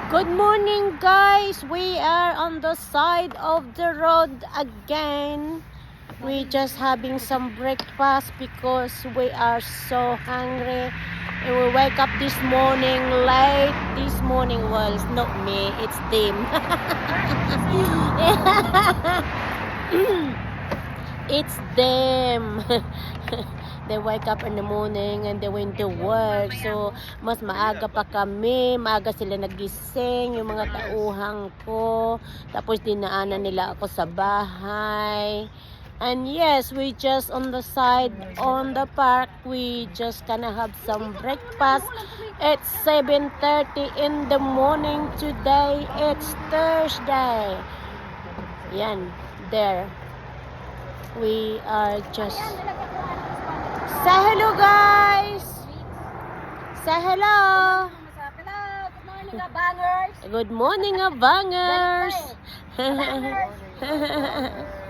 Good morning, guys. We are on the side of the road again. We just having some breakfast because we are so hungry. And we wake up this morning late. This morning, well, it's not me, it's them. It's them. They wake up in the morning and they went to work. So, mas maaga pa kami. Maaga sila nagising, yung mga tauhang ko. Tapos, dinaanan nila ako sa bahay. And yes, we just on the side, on the park, we just gonna have some breakfast. It's 7:30 in the morning today. It's Thursday. Yan, there. We are just... Say hello, guys! Say hello! Good morning, bangers! Good morning, bangers!